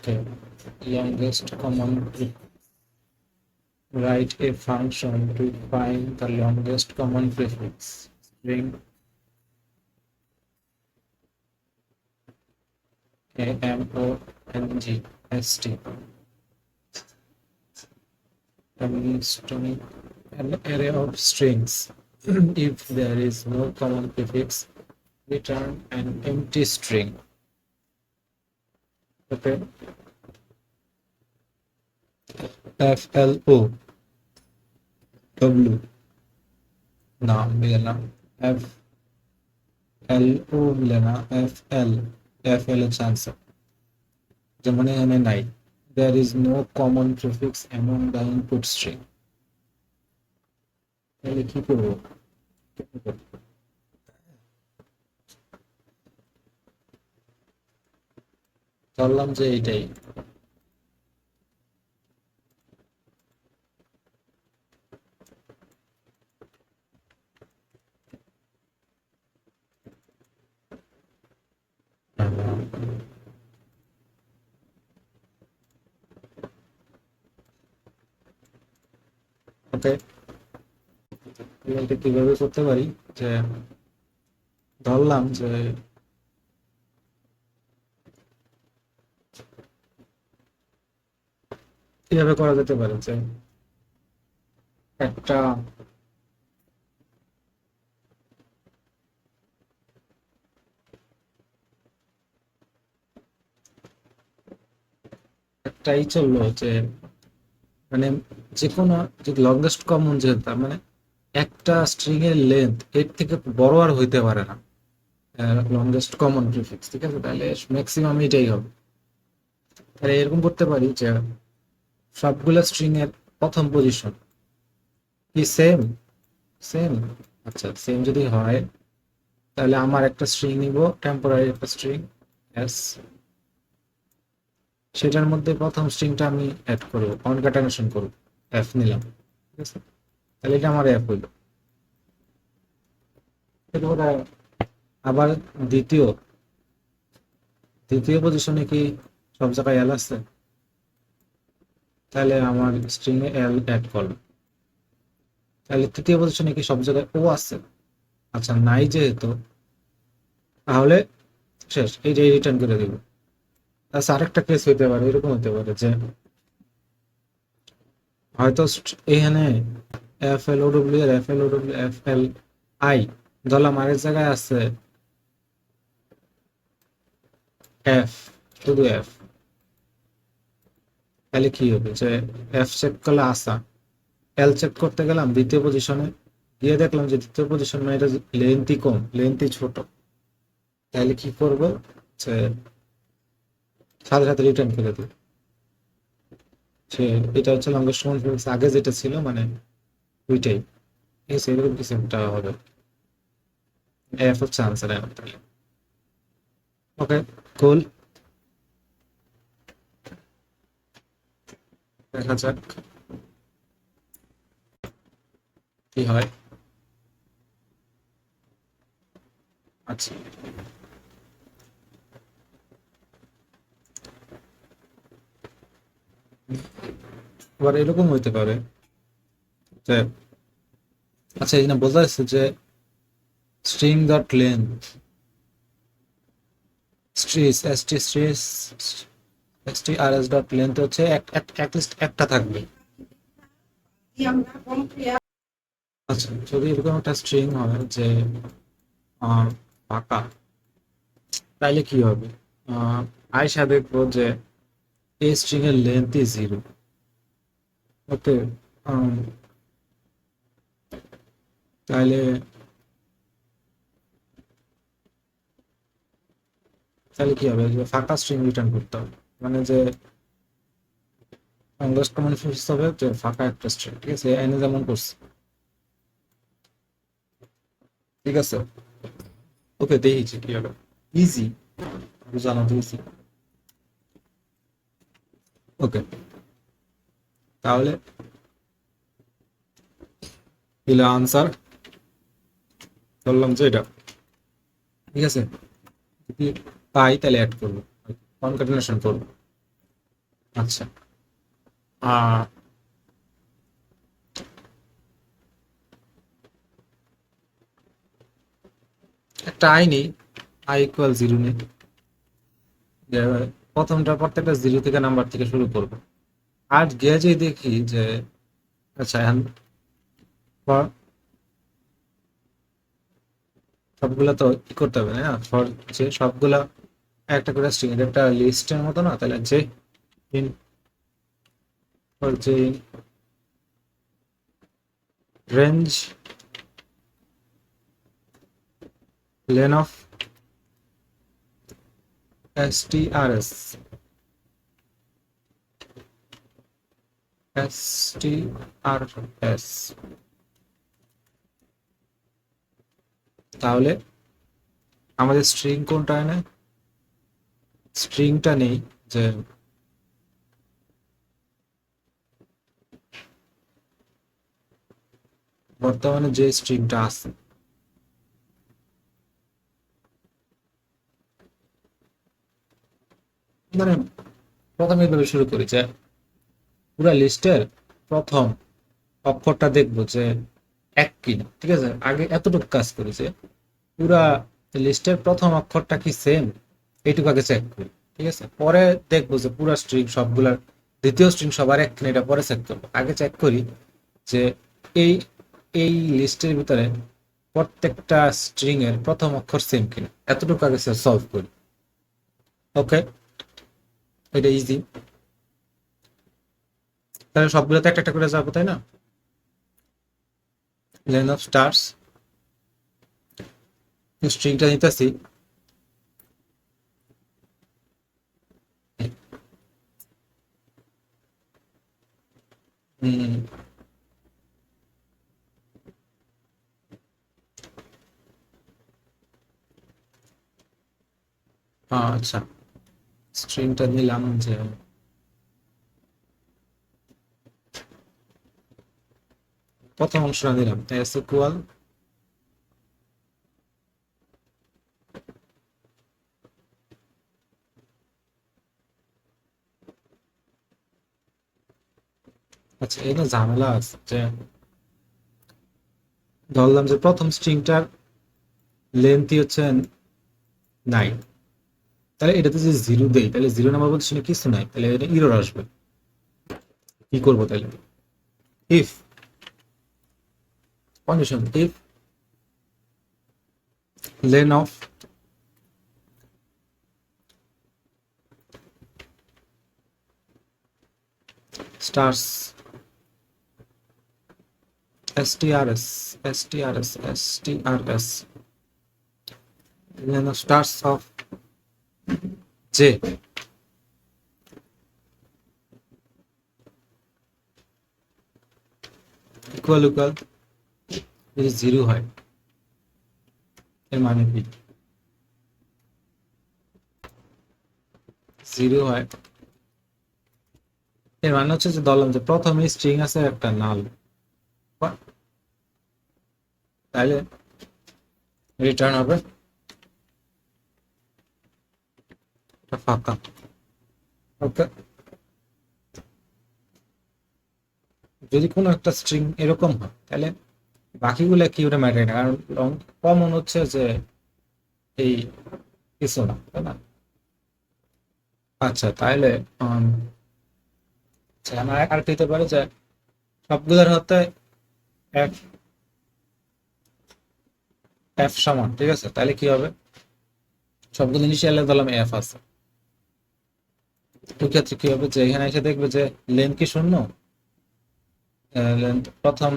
Okay, longest common write a function to find the longest common prefix. String AMONGST. String an array of strings. If there is no common prefix, return an empty string. Okay. FLO W না মিলে না FLO মিলে না FL এর chance যেমন এখানে নাই there is no common prefix among the input string তাহলে কি করবো ধরলাম যে এইটাই ওকে এটা কিভাবে করতে পারি যে ধরলাম যে কিভাবে করা যেতে পারে যে একটা একটাই চললো যে মানে যে কোনো যে লংগেস্ট কমন যেহেতু তার মানে একটা স্ট্রিং এর লেন্থ এর থেকে বড় আর হইতে পারে না লংগেস্ট কমন প্রিফিক্স ঠিক আছে তাহলে ম্যাক্সিমাম এটাই হবে তাহলে এরকম করতে পারি যে সবগুলো স্ট্রিং এর প্রথম পজিশন কি সেম সেম আচ্ছা সেম যদি হয় তাহলে আমার একটা স্ট্রিং নিব টেম্পোরারি একটা স্ট্রিং এস সেটার মধ্যে প্রথম স্ট্রিংটা আমি অ্যাড করবো কনক্যাটেনেশন করবো এফ নিলাম ঠিক আছে তাহলে এটা আমার এফ হইলো এরপরে আবার দ্বিতীয় দ্বিতীয় পজিশনে কি সব জায়গায় এল আছে তাহলে আমার স্ট্রিং এ এল অ্যাড করলাম তাহলে তৃতীয় পজিশনে কি সব জায়গায় ও আছে আচ্ছা নাই যেহেতু তাহলে শেষ এইটাই রিটার্ন করে দিব আচ্ছা আরেকটা কেস হইতে পারে এরকম হতে পারে যে হয়তো এখানে এফ এল ও ডব্লিউ এর F L O W F L I ধরলাম আরেক জায়গায় আছে এফ শুধু এফ তাহলে কি হবে যে এফ চেক করলে আসা এল চেক করতে গেলাম দ্বিতীয় পজিশনে গিয়ে দেখলাম যে দ্বিতীয় পজিশন এটা লেন্থই কম লেন্থই ছোট তাহলে কি করব যে সাথে সাথে রিটার্ন করে দিই সে এটা হচ্ছে লংগেস্ট কমন প্রিফিক্স আগে যেটা ছিল মানে ওইটাই ঠিক আছে এরকম কিছু একটা হবে এফ হচ্ছে আনসার এখন তাহলে ওকে কুল দেখা যাক কি হয় আচ্ছা এবার এরকম হইতে পারে যে আচ্ছা এখানে বোঝা যাচ্ছে যে স্ট্রিং ডট লেন্থ স্ট্রিস এসটি স্ট্রিস এসটি আর এস ডট লেন্থ হচ্ছে লিস্ট একটা থাকবে আচ্ছা যদি এরকম একটা স্ট্রিং হয় যে ফাঁকা তাইলে কি হবে আয়সা দেখবো যে এই স্ট্রিং এর লেন্থ ইজ 0 ওকে তাহলে তাহলে কি হবে যে ফাঁকা স্ট্রিং রিটার্ন করতে হবে মানে যে লংগেস্ট কমন প্রিফিক্স হবে যে ফাঁকা একটা স্ট্রিং ঠিক আছে এনে যেমন করছে ঠিক আছে ওকে দেখি কি হলো ইজি জানা তো ইজি ওকে তাহলে দিলে আনসার ধরলাম যে এটা ঠিক আছে যদি পাই তাহলে অ্যাড করবো কনকাটেনেশন করবো আচ্ছা, আহ একটা আই নেই, আই ইকুয়াল জিরো নেই, যে প্রথমটা প্রত্যেকটা জিরো থেকে নাম্বার থেকে শুরু করবো। আর গিয়ে যদি দেখি যে আচ্ছা এখন সবগুলা তো ই করতে হবে না, ফর যে সবগুলা একটা করে স্ট্রিং, এটা একটা লিস্টের মতো না, তাহলে যে ইন ফর যে range lane of strs strs, তাহলে আমাদের স্ট্রিং কোনটা এনে, স্ট্রিংটা নেই যে বর্তমানে যে স্ট্রিংটা আছে, মানে প্রথমে এইভাবে শুরু করি যে পুরা লিস্টের প্রথম অক্ষরটা দেখবো যে এক কিনা, ঠিক আছে, আগে এতটুকু কাজ করি যে পুরা লিস্টের প্রথম অক্ষরটা কি সেম, এইটুকু আগে চেক করি, ঠিক আছে, পরে দেখবো যে পুরা স্ট্রিং সবগুলার দ্বিতীয় স্ট্রিং সবার এক কিনা, এটা পরে চেক করবো, আগে চেক করি যে এই এই লিস্টের ভিতরে প্রত্যেকটা স্ট্রিং এর প্রথম অক্ষর সেম কিনা, এতটুকু আগে সলভ করি। ওকে, এটা ইজি। তাহলে সবগুলোতে একটা একটা করে যাবো, তাই না? লেন অফ স্টার্স, স্ট্রিংটা নিতেছি, আচ্ছা, স্ট্রিংটা নিলাম যে প্রথম অংশটা নিলাম এস ইকুয়াল আচ্ছা, এটা ঝামেলা আছে যে ধরলাম যে প্রথম স্ট্রিংটার লেন্থই হচ্ছে 9, তাহলে এটাতে যদি জিরো দেই তাহলে জিরো নাম্বার বলতে শুনে কিছু নাই, তাহলে এটা ইরর আসবে, কি করবো তাহলে? If condition, if lane of stars strs lane of stars of J equal equal, যদি জিরো হয় এর মানে কি, জিরো হয় এর মানে হচ্ছে যে ধরলাম যে প্রথমে স্ট্রিং আছে একটা নাল, তাহলে রিটার্ন হবে এটা ফাঁকা। ওকে, যদি কোনো একটা স্ট্রিং এরকম হয় তাহলে বাকিগুলো কি ওটা ম্যাটার না, কারণ কমন হচ্ছে যে এই কিছু না, তাই না? আচ্ছা, তাহলে আমার আর কি হতে পারে যে সবগুলোর হতে এফ এফ সমান, ঠিক আছে, তাহলে কি হবে, সবগুলো ইনিশিয়ালে ধরলাম এফ আছে, ওই ক্ষেত্রে কি হবে যে এখানে এসে দেখবে যে লেন্থ কি শূন্য, লেন্থ প্রথম,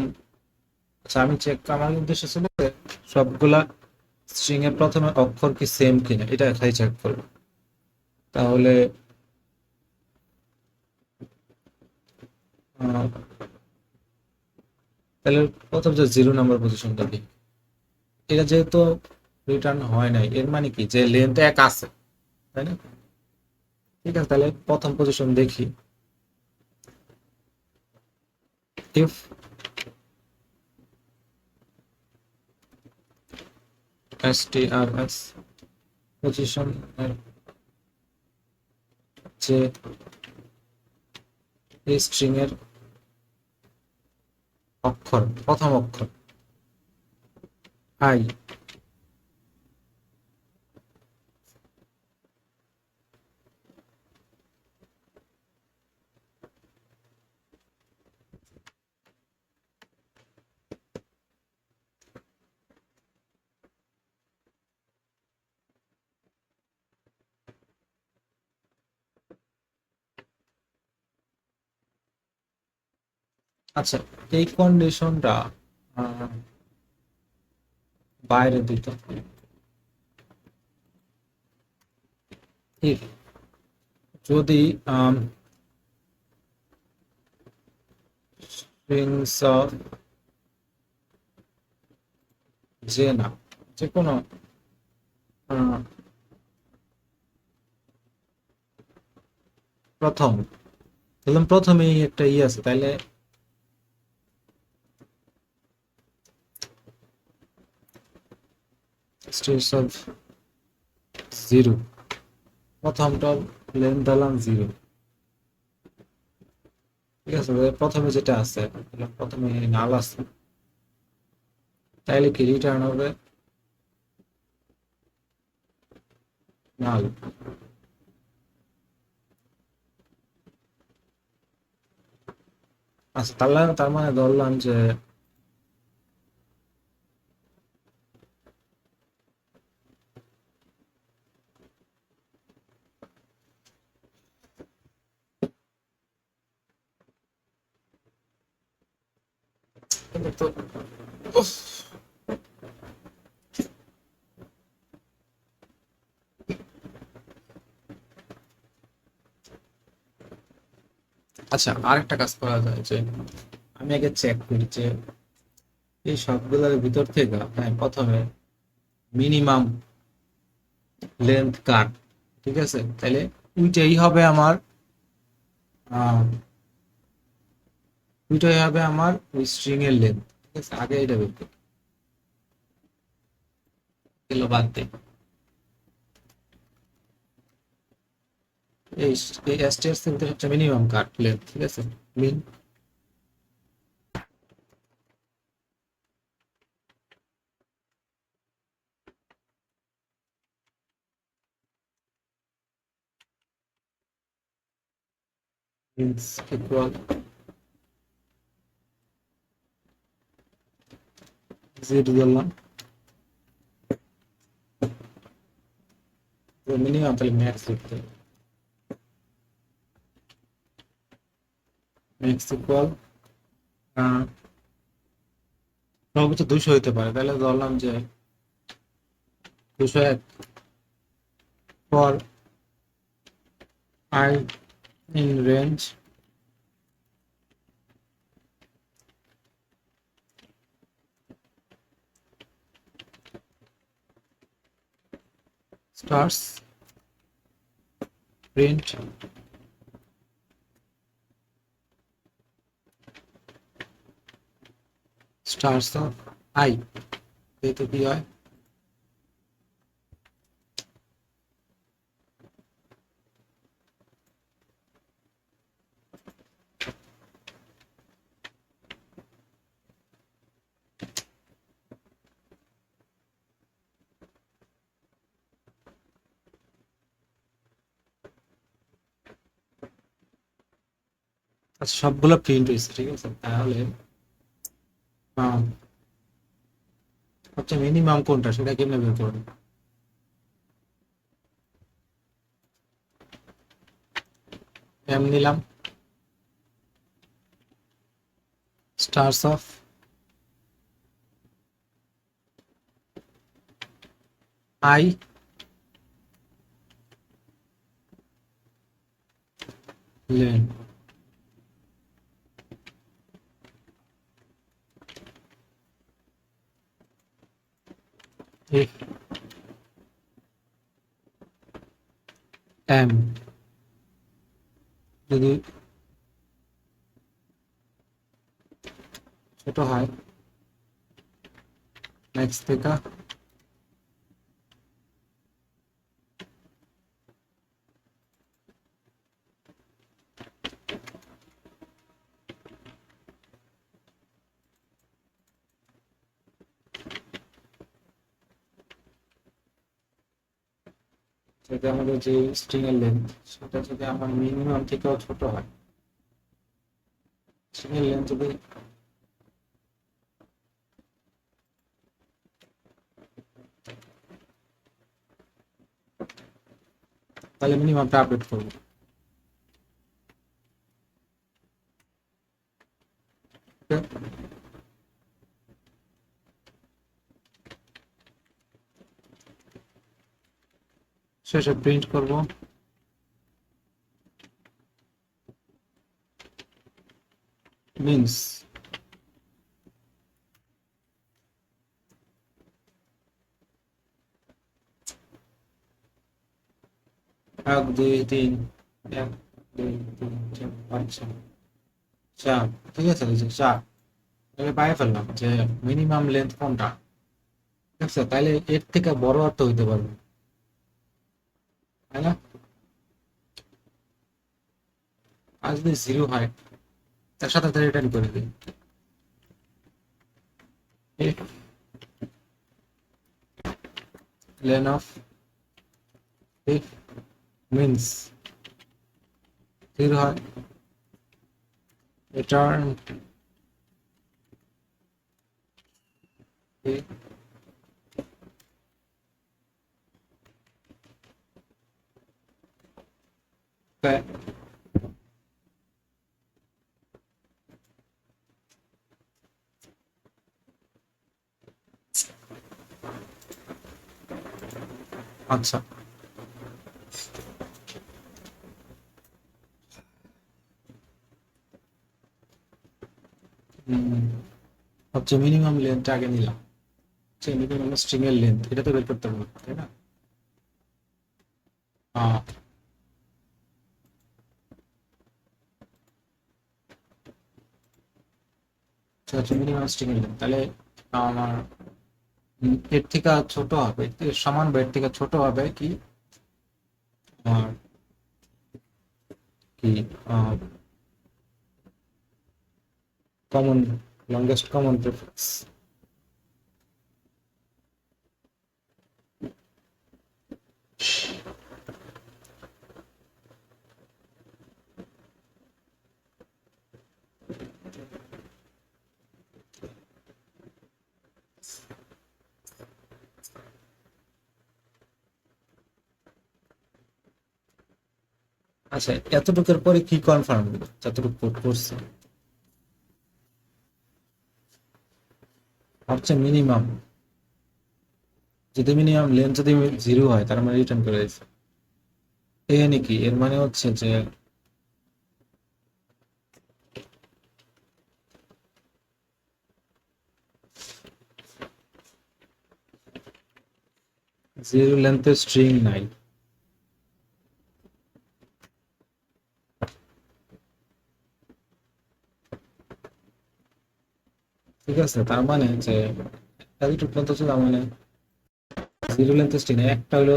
আচ্ছা আমি চেক, আমার উদ্দেশ্য ছিল যে সবগুলা স্ট্রিং এর প্রথমে অক্ষর কি সেম কিনা এটা খালি চেক করবো, তাহলে আহ, তাহলে প্রথম যে জিরো নাম্বার পজিশনটা দিই, এটা যেহেতু রিটার্ন হয় নাই এর মানে কি যে লেন্থ এক আছে, তাই না? ঠিক আছে, তাহলে প্রথম পজিশন দেখি, ইফ strs পজিশন যে এই স্ট্রিং এর অক্ষর, প্রথম অক্ষর আই। আচ্ছা, এই কন্ডিশনটা বাইরে দিত if যদি strings of যে না, যে কোনো আহ, প্রথম, ধরলাম প্রথমেই একটা ই আছে, তাইলে strings of জিরো, প্রথমটা লেন্থ দিলাম জিরো। ঠিক আছে, প্রথমে যেটা আছে, প্রথমে নাল আছে, তাইলে কি রিটার্ন হবে নাল। আচ্ছা, তাহলে তার মানে ধরলাম যে তো উফ, আচ্ছা, আরেকটা কাজ করা যায় যে আমি আগে চেক করি যে এই সবগুলোর ভিতর থেকে, হ্যাঁ, প্রথমে মিনিমাম লেন্থ কাট, ঠিক আছে, তাহলে ওইটাই হবে আমার ওইটাই হবে আমার ওই স্ট্রিং এর লেন্থ। ঠিক আছে, আগে এটা বের করি, এগুলো বাদ দিই। এই এই এসটিআর এর ভিতরে হচ্ছে মিনিমাম কাট লেন্থ, ঠিক আছে, মিন মিনস ইকুয়াল জেড দিলাম, মিনিমাম তাহলে ম্যাক্স লিখতে হবে, ম্যাক্স ইকুয়াল সর্বোচ্চ 200 হইতে পারে, তাহলে ধরলাম যে 201 for I in range stars print stars of I, যেহেতু কি হয় আচ্ছা, সবগুলো প্রিন্ট হয়েছে, ঠিক আছে, তাহলে সবচেয়ে মিনিমাম কোনটা সেটা কেমনে বের করবো? এম নিলাম, স্টার্স অফ আই লেন, if এম যদি ছোট হয় ম্যাক্স থেকে, যদি আমাদের যে স্ট্রিং এর লেন্থ সেটা যদি আমার মিনিমাম থেকেও ছোট হয়, স্ট্রিং এর লেন্থ যদি তাহলে মিনিমামটা আপডেট করবো। শেষে প্রিন্ট করব মিনস, 1 2 3, 1 2 3 4 5 6 4, ঠিক আছে, এই যে 4 তাহলে পাই ফেললাম যে মিনিমাম লেন্থ কোনটা। ঠিক আছে, তাহলে এর থেকে বড় আর তো হইতে পারবে না, তাই না? আর যদি 0 হয় তার সাথে সাথে রিটার্ন করে দিই। লেন অফ if means 0 হয়, রিটার্ন আচ্ছা। উম, হচ্ছে মিনিমাম লেন্থ আগে নিলাম, হচ্ছে মিনিমাম স্ট্রিং এর লেন্থ এটা তো বের করতে হবে, তাই না? আহ, সেটা হচ্ছে মিনিমাম স্ট্রিং এর লেন্থ, তাহলে আমার এর থেকে ছোট হবে, এর সমান বা এর থেকে ছোট হবে কি আমার কি কমন লংগেস্ট কমন প্রিফিক্স। আচ্ছা, এতটুকুর পরে কি কনফার্ম হলো যতটুকু কোড করছে? হচ্ছে মিনিমাম, যদি মিনিমাম লেন্থ যদি 0 হয় তার মানে রিটার্ন করে দিচ্ছে। এ নাকি এর মানে হচ্ছে যে 0 লেন্থের স্ট্রিং নাই। ঠিক আছে, তার মানে যে এতটুকু পর্যন্ত ছিল, মানে 0 লেন্থের স্ট্রিং একটা হলো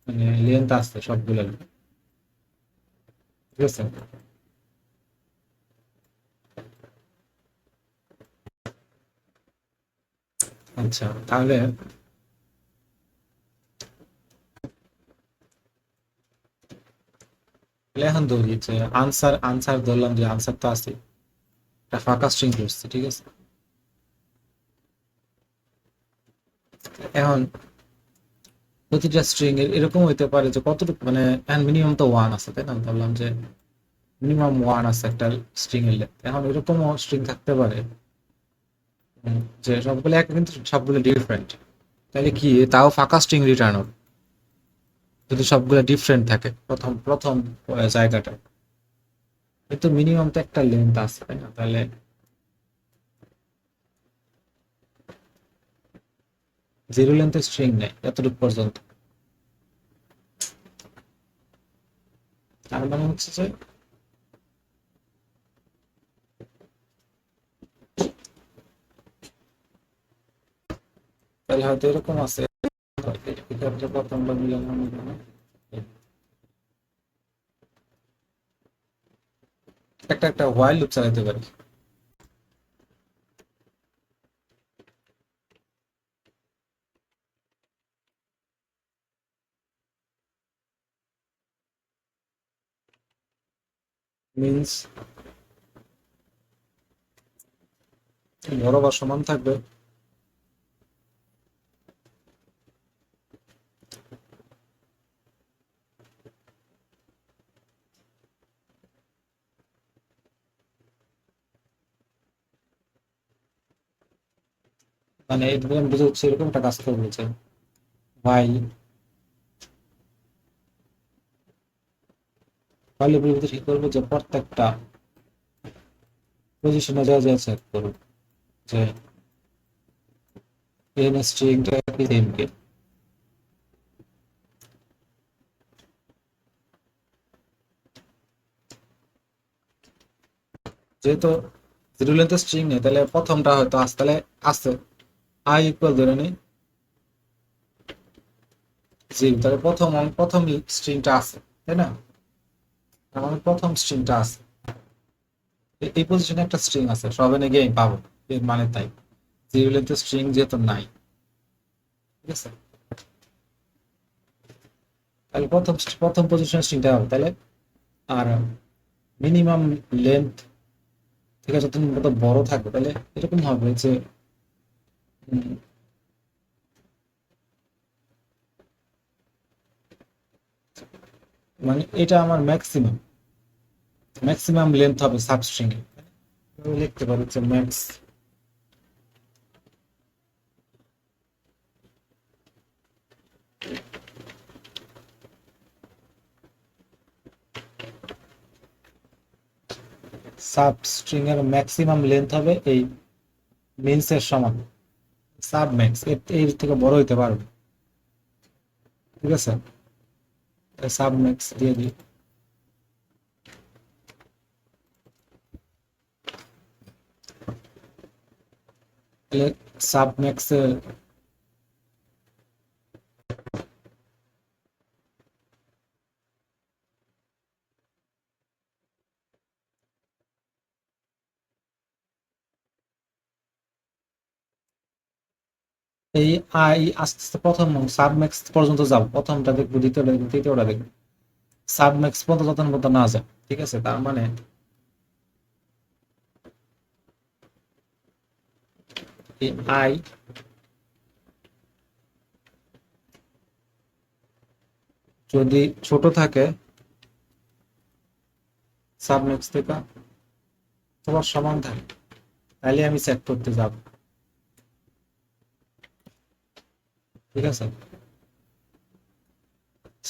মানে লেন্থ আসছে সবগুলো, ঠিক আছে। আচ্ছা, তাহলে এখন ধরি যে আনসার আনসার ধরলাম যে আনসার তো আছে, একটা ফাঁকা স্ট্রিং করছে, ঠিক আছে। এখন প্রতিটা স্ট্রিং এর এরকম হইতে পারে যে কতটুকু মানে মিনিমাম তো 1 আছে, তাই না? ধরলাম যে মিনিমাম 1 আছে একটা স্ট্রিং এর length। এখন এরকম স্ট্রিং থাকতে পারে যে সবগুলো এক কিন্তু সবগুলো ডিফারেন্ট, তাহলে কি তাও ফাঁকা স্ট্রিং রিটার্ন হবে যদি সবগুলো ডিফারেন্ট থাকে প্রথম প্রথম জায়গাটা। কিন্তু মিনিমাম তো একটা লেন্থ আছে, তাই না? তাহলে 0 লেন্থের স্ট্রিং নেই এতটুকু পর্যন্ত। তার মানে হচ্ছে যে তাহলে হয়তো এরকম আছে, এটা হচ্ছে প্রথমটা মিলানো মিলানো। একটা একটা হোয়াইল লুপ চালাতে পারি। মিন্স বরাবর সমান থাকবে। মানে এটা আমি বুঝে হচ্ছে এরকম একটা কাজ করবো যে ভাই ফাইলের পরিবর্তে ঠিক করবো যে প্রত্যেকটা পজিশনে যা যা চেক করবো যে এন স্ট্রিংটা কি সেম কে। যেহেতু জিরো লেন্থ স্ট্রিং নেই তাহলে প্রথমটা হয়তো আছে, তাহলে আছে আই ইকুয়াল ধরে নিই জিরো, তাহলে প্রথম স্ট্রিংটা আছে, তাই না? আমার প্রথম স্ট্রিংটা আছে, এই পজিশনে একটা স্ট্রিং আছে, সব এনে গিয়ে আমি পাবো, এর মানে তাই জিরো লেন্থ স্ট্রিং যেহেতু নাই, ঠিক আছে, তাহলে প্রথম পজিশনের স্ট্রিংটা হবে তাহলে। আর মিনিমাম লেন্থ থেকে যত কত বড় থাকবে তাহলে এরকম হবে যে উম, মানে এটা আমার ম্যাক্সিমাম লেন্থ হবে সাবস্ট্রিং এ। আমি লিখতে পারি যে ম্যাক্স সাবস্ট্রিং এর ম্যাক্সিমাম লেন্থ হবে এই মিনস এর সমান, সাব ম্যাক্স এর থেকে বড় হইতে পারবে, ঠিক আছে, সাব ম্যাক্স দিয়ে দিই। তাহলে সাব ম্যাক্স এই আই আস্তে আস্তে প্রথম সাব ম্যাক্স পর্যন্ত যাও, প্রথমটা দেখবো, দ্বিতীয়টা দেখবো, তৃতীয়টা দেখবো, সাব ম্যাক্স পর্যন্ত যতক্ষণ পর্যন্ত না যায়, ঠিক আছে, তার মানে এই আই যদি ছোট থাকে সাব ম্যাক্স থেকে তোমার সমান থাকে, তাহলে আমি চেক করতে যাব, ঠিক আছে,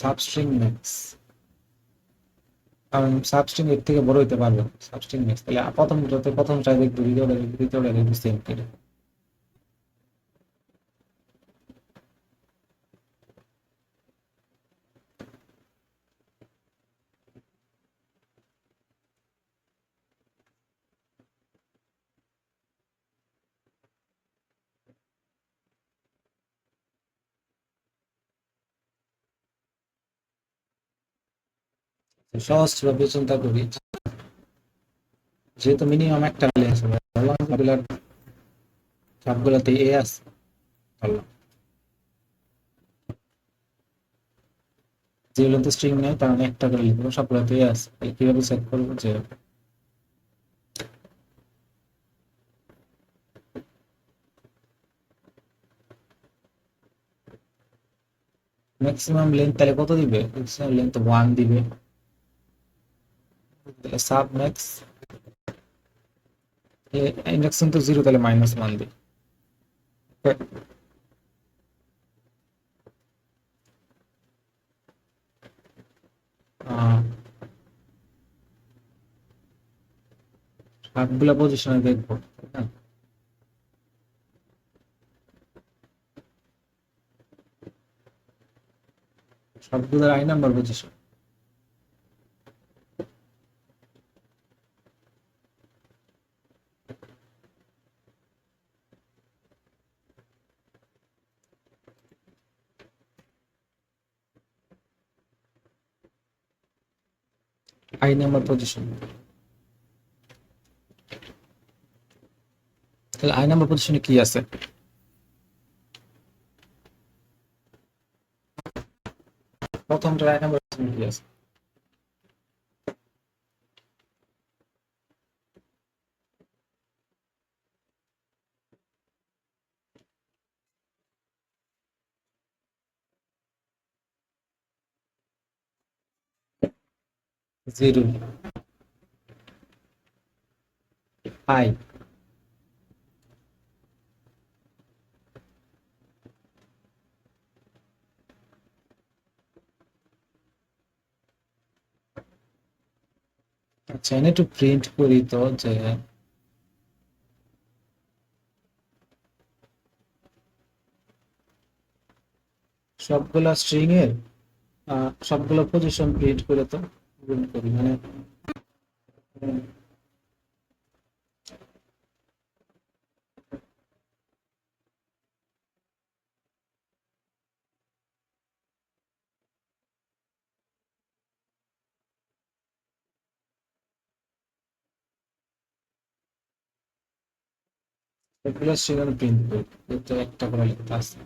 সাবস্ট্রিং ম্যাক্স, কারণ সাবস্ট্রিং এর থেকে বড় হইতে পারবে সাবস্ট্রিং ম্যাক্স, তাহলে প্রথমটা দেখবো, দ্বিতীয়টা দেখবো সেম করে। সহজ ভাবে চিন্তা করি, যেহেতু মিনিমাম একটা লেন্স হবে, সবগুলাতে এ আছে, ধরলাম যেগুলোতে স্ট্রিং নেই তার মানে একটা করে লিখবো, সবগুলাতে এ আছে, তাহলে কিভাবে চেক করবো যে ম্যাক্সিমাম লেন্থ তাহলে কত দিবে, ম্যাক্সিমাম লেন্থ 1 দিবে, সাব ম্যাক্স ইন্ডেক্সন তো 0, তাহলে -1 দিবে। আহ, সবগুলা পজিশনে দেখবো, তাই না? সবগুলোর I number position, I number position, তাহলে আই নাম্বার পজিশনে কি আছে, প্রথমটা আই নাম্বার পজিশনে কি আছে, জিরো, আই। আচ্ছা, এনে একটু প্রিন্ট করি তো যে সবগুলা স্ট্রিং এর সবগুলো পজিশন প্রিন্ট করে তো প্রিন্ট করি মানে সবগুলো স্ট্রিং এর প্রিন্ট করি, তো একটা করে লিখতে আছে।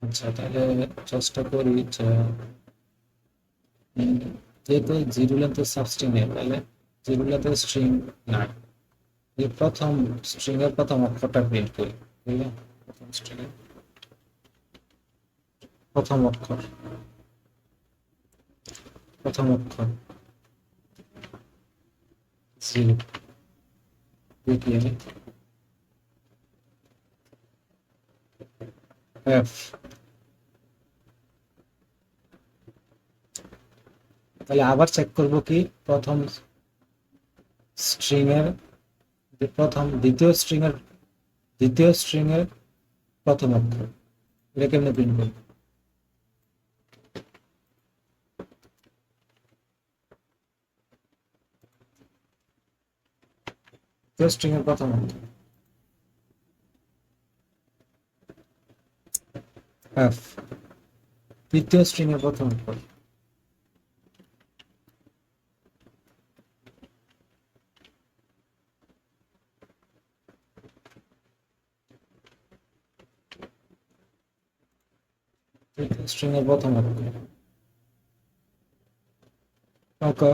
আচ্ছা, তাহলে চেষ্টা করি যে উম, যেহেতু জিরো লেন্থ সাবস্ট্রিং এর, তাহলে জিরো লেন্থ স্ট্রিং নাই, যে প্রথম স্ট্রিং এর প্রথম অক্ষরটা প্রিন্ট করি, বুঝলে? প্রথম স্ট্রিং এর প্রথম অক্ষর, প্রথম অক্ষর জিরো, দ্বিতীয় এফ। তাহলে আবার চেক করব কি প্রথম স্ট্রিং এর প্রথম দ্বিতীয় স্ট্রিং এর প্রথম অক্ষর, এটা কেমনে প্রিন্ট করব? দ্বিতীয় স্ট্রিং এর প্রথম অক্ষর এফ, তৃতীয় স্ট্রিং এর প্রথম অক্ষর। তৃতীয় স্ট্রিং এর প্রথম অক্ষর। ওকে,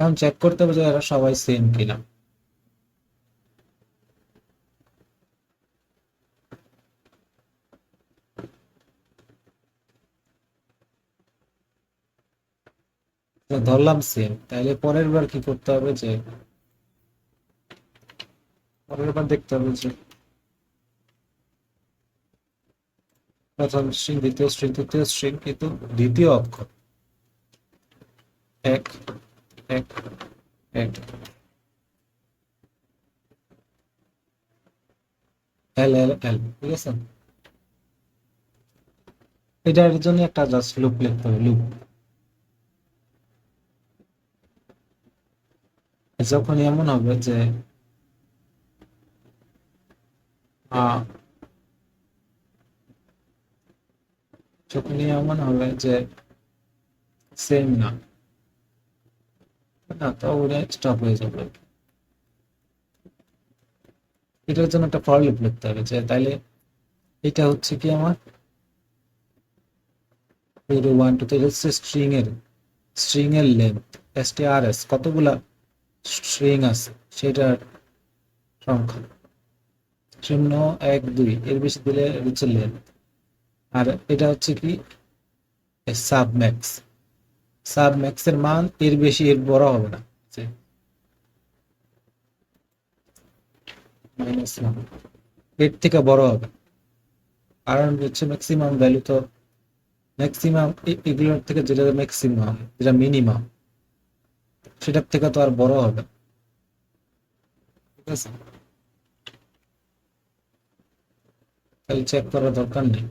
এখন চেক করতে হবে যে এরা সবাই সেম কিনা। তো ধরলাম সেম, তাহলে পরের বার কি করতে হবে যে পরের বার দেখতে হবে যে প্রথম স্ট্রিং, দ্বিতীয় স্ট্রিং, তৃতীয় স্ট্রিং, কিন্তু দ্বিতীয় অক্ষর এক এক এক, এল এল এল, ঠিক আছে? এটার জন্য একটা জাস্ট লুপ লিখতে হবে, লুপ। যখন এমন হবে যে আহ, যখনই এমন হবে যে সেম না, না তো ওটা স্টপ হয়ে যাবে। এটার জন্য একটা ফর লুপ লিখতে হবে যে তাইলে এটা হচ্ছে কি আমার 0 1 2, এটা হচ্ছে স্ট্রিং এর লেন্থ, strs কতগুলা স্ট্রিং আছে সেটার সংখ্যা, 0 1 2, এর বেশি দিলে এটা হচ্ছে লেন্থ। আর এটা হচ্ছে কি সাবম্যাক্স, সাবম্যাক্স এর মান এর বেশি এর বড় হবে না, যে -1 এর থেকে বড় হবে, কারণ হচ্ছে ম্যাক্সিমাম ভ্যালু তো ম্যাক্সিমাম এগুলোর থেকে যেটা ম্যাক্সিমাম, যেটা মিনিমাম, সেটার থেকে তো আর বড় হবে, ঠিক আছে? তাহলে চেক করার দরকার নেই।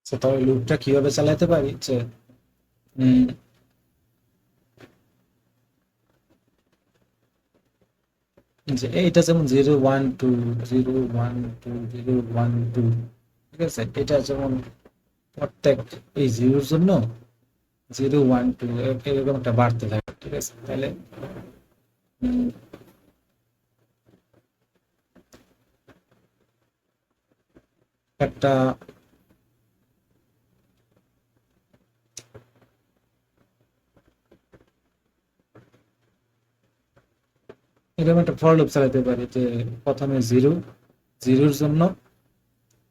তাহলে লুপটা কিভাবে চালাতে পারি যে উম, যে এইটা যেমন 0 1 2 0 1 2 0 1 2, ঠিক আছে, এটা যেমন প্রত্যেক এই জিরোর জন্য 0 1 2 এরকম একটা বাড়তে থাকে, ঠিক আছে। তাহলে উম, একটা এরকম একটা ফর লুপ চালাতে পারি যে প্রথমে জিরোর জন্য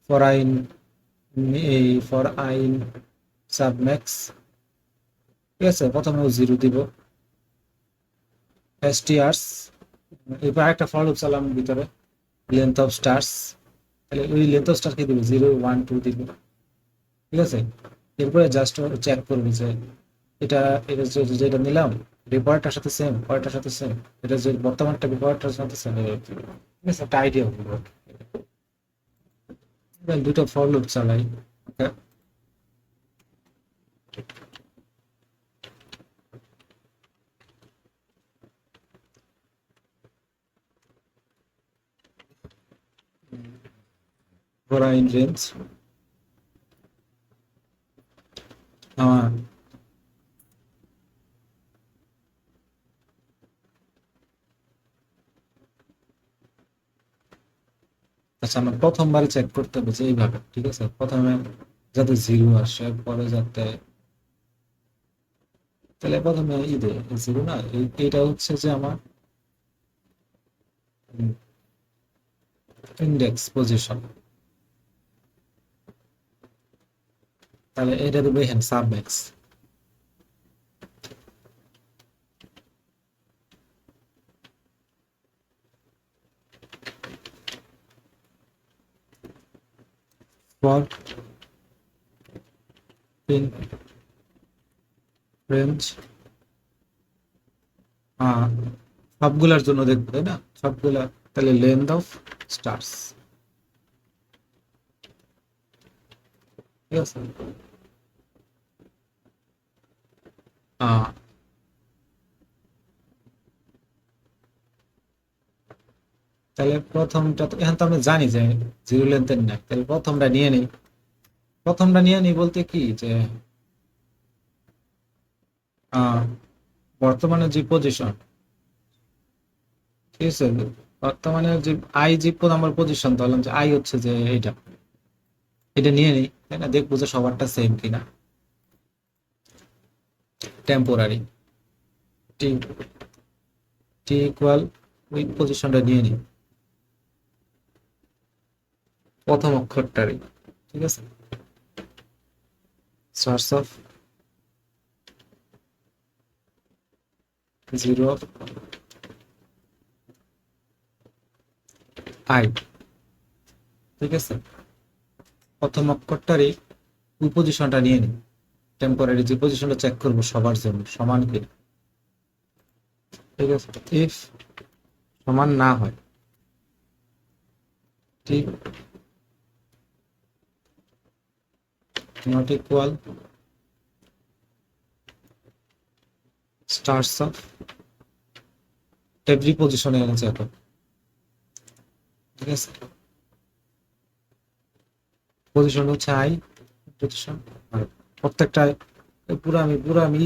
ফর আইন এই ফর আইন সাবম্যাক্স, ঠিক আছে, প্রথমে ও জিরো দিব strs, এরপর একটা ফর লুপ চালাম ভিতরে লেন্থ অফ স্টার্স, তাহলে ওই লেন্থ অফ স্টার কে দিবে 0 1 2 দিব, ঠিক আছে। এরপরে জাস্ট চেক করবি যে এটা এটা যেটা নিলাম এটা পরেরটার সাথে সেম, পরেরটার সাথে সেম, এটা যে বর্তমানটা পরেরটার সাথে সেম, ঠিক আছে, একটা আইডিয়া হলো। এবার দুটো ফর লুপ চালাই, ওকে। ঘোরা ইন রেঞ্জ আমার, আচ্ছা আমার প্রথমবারে চেক করতে হবে যে এইভাবে, ঠিক আছে, প্রথমে যাতে জিরো আসে, পরে যাতে, তাহলে প্রথমে দে জিরো না, এইটা হচ্ছে যে আমার ইন্ডেক্স পজিশন, তাহলে এটা দেবে এখানে সাবম্যাক্স, ফর ইন রেঞ্জ সবগুলার জন্য দেখবো তাই না, সবগুলা, তাহলে লেন্থ অফ স্টার্স, ঠিক আছে। আহ, তাহলে প্রথমটা তো এখন তো আমরা জানি যে জিরো লেন্থের না, তাহলে প্রথমটা নিয়ে নিই বলতে কি যে আহ, বর্তমানে যে পজিশন, ঠিক আছে, বর্তমানে যে যে নাম্বার পজিশন, ধরলাম যে আই হচ্ছে যে এটা নিয়ে নিই, তাই না, দেখবো যে সবারটা সেম কিনা, টেম্পোরারি টি টি ইকুয়াল ওই পজিশনটা নিয়ে নিই প্রথম অক্ষরটারই, ঠিক আছে, সোর্স অফ 0 ঠিক আছে, প্রথম অক্ষরটারই ওই পজিশনটা নিয়ে নিই, টেম্পোরারি যে পজিশনটা চেক করবো সবার জন্য সমান কিনা, ঠিক আছে। ইফ সমান না হয়, ঠিক, not equal stars of every পজিশনে এনেছে এখন, ঠিক আছে, পজিশন হচ্ছে পজিশন, আর প্রত্যেকটা পুরো আমি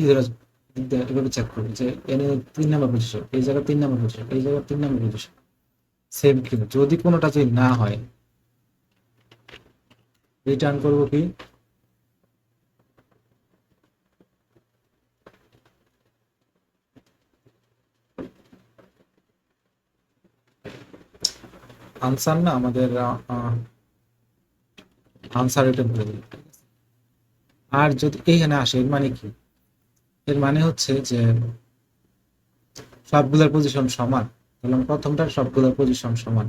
এভাবে চেক করবো যে এনে 3 নাম্বার পজিশন, এই জায়গায় 3 নাম্বার পজিশন, এই জায়গায় 3 নাম্বার পজিশন সেম কিনা, যদি কোনোটা যদি না হয় রিটার্ন করবো কি আনসার, না আমাদের আনসার রিটার্ন করে দিই। আর যদি এইখানে আসে এর মানে কি, এর মানে হচ্ছে যে সবগুলোর পজিশন সমান, ধরলাম প্রথমটার সবগুলোর পজিশন সমান,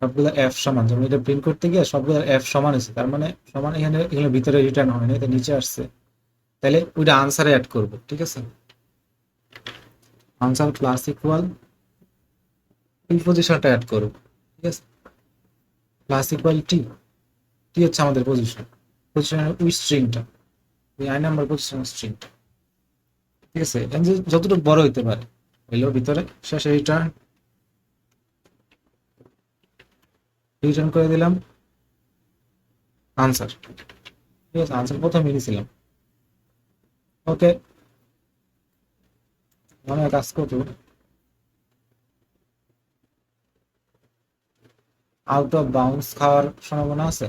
সবগুলো এফ সমান, যেমন এটা প্রিন্ট করতে গিয়ে সবগুলো এফ সমান হয়েছে, তার মানে সমান, এখানে এগুলো ভিতরে রিটার্ন হয় না, এটা নিচে আসছে, তাহলে ওইটা আনসারে অ্যাড করব, ঠিক আছে, আনসার প্লাস ইকুয়াল এই পজিশনটা অ্যাড করব, ঠিক আছে, প্লাস ইকুয়াল টি, টি হচ্ছে আমাদের পজিশন, পজিশনের ওই স্ট্রিংটা, ওই আই নাম্বার পজিশনের স্ট্রিংটা, ঠিক আছে? যে যতটুকু বড় হইতে পারে হইলো ভিতরে, শেষে রিটার্ন রিটার্ন করে দিলাম আনসার। ঠিক আছে, আনসার প্রথমে দিয়েছিলাম। ওকে, মনে হয় কাজ করবো। আউট অফ বাউন্স খাওয়ার সম্ভাবনা আছে,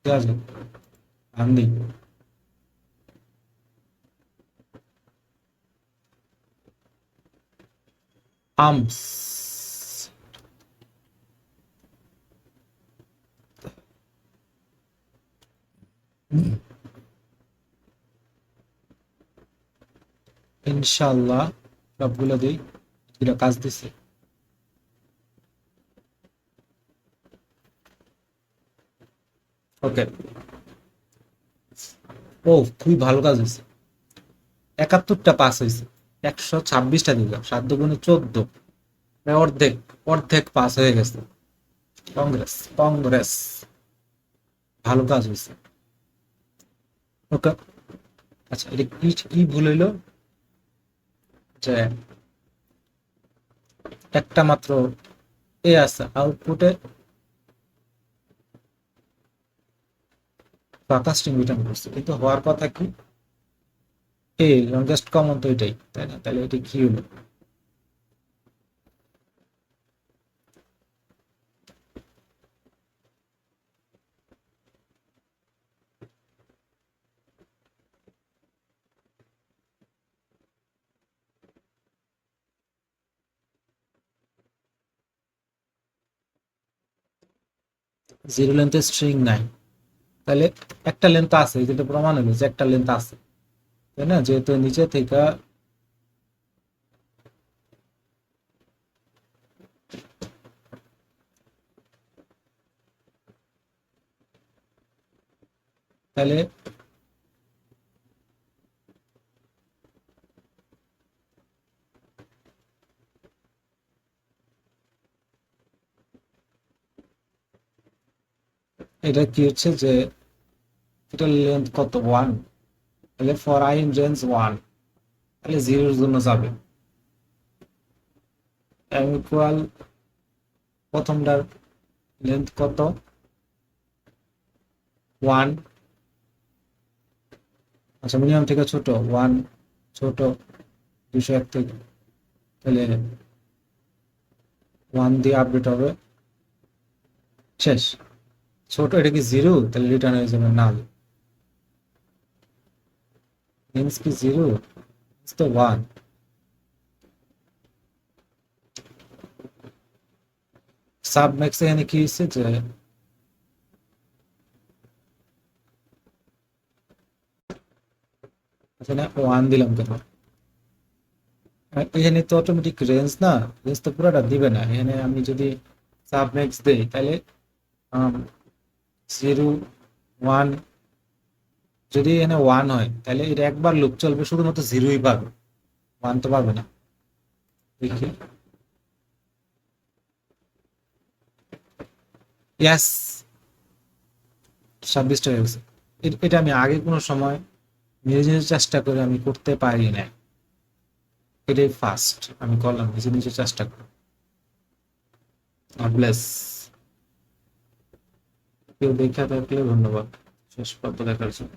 ঠিক আছে, আমি আমস। ইনশাল্লাহ সবগুলো দিই, যেটা কাজ দিছে। ওকে, ও খুবই ভালো কাজ হয়েছে, 71টা পাস হয়েছে, 126টা দিলাম, 7 × 14, অর্ধেক, অর্ধেক পাস হয়ে গেছে। কংগ্রেস, কংগ্রেস, ভালো কাজ হয়েছে। ওকে, আচ্ছা এটা কি কি ভুল হইলো, যে একটা মাত্র এ আছে আউটপুটে, ফাঁকা স্ট্রিং রিটার্ন করছে, কিন্তু হওয়ার কথা কি এ লংগেস্ট কমন, তো এটাই তাই না? তাহলে এটা কি হলো? জিরো লেন্থের স্ট্রিং নাই, তাহলে একটা লেন্থ আছে, যেটা প্রমাণ হলো যে একটা লেন্থ আছে, তাই না? যেহেতু নিচে থেকে তাহলে এটা কি হচ্ছে যে এটার লেন্থ কত, 1, তাহলে ফর আই ইন রেঞ্জ 1, তাহলে জিরোর জন্য যাবে। এম ইকুয়াল প্রথমটার লেন্থ কত, 1, আচ্ছা মিনিমাম থেকে ছোট 1, ছোট 201 থেকে, তাহলে 1 দিয়ে আপডেট হবে, শেষ। ছোট এটা কি জিরো, তাহলে রিটার্ন হয়ে যাবে নাল। মিনস কি জিরো, তো 1। সাব ম্যাক্স এখানে কি হচ্ছে যে এখানে 1 দিলাম কেন, আর এখানে তো অটোমেটিক রেঞ্জ না, রেঞ্জ তো পুরোটা দিবে না। এখানে আমি যদি সাব ম্যাক্স দেই তাহলে 0, 1, যদি এখানে 1 হয় তাহলে এটা একবার লুপ চলবে, শুধুমাত্র জিরোই পাবে, 1 তো পাবে না। দেখি, ইয়াস, 26টা হয়ে গেছে। এটা আমি আগে কোনো সময় নিজে নিজে চেষ্টা করে আমি করতে পারি না, এটাই ফার্স্ট আমি করলাম নিজে নিজে চেষ্টা করে। গড ব্লেস, কেউ দেখা থাকলে ধন্যবাদ শেষ পর্যন্ত দেখার জন্য।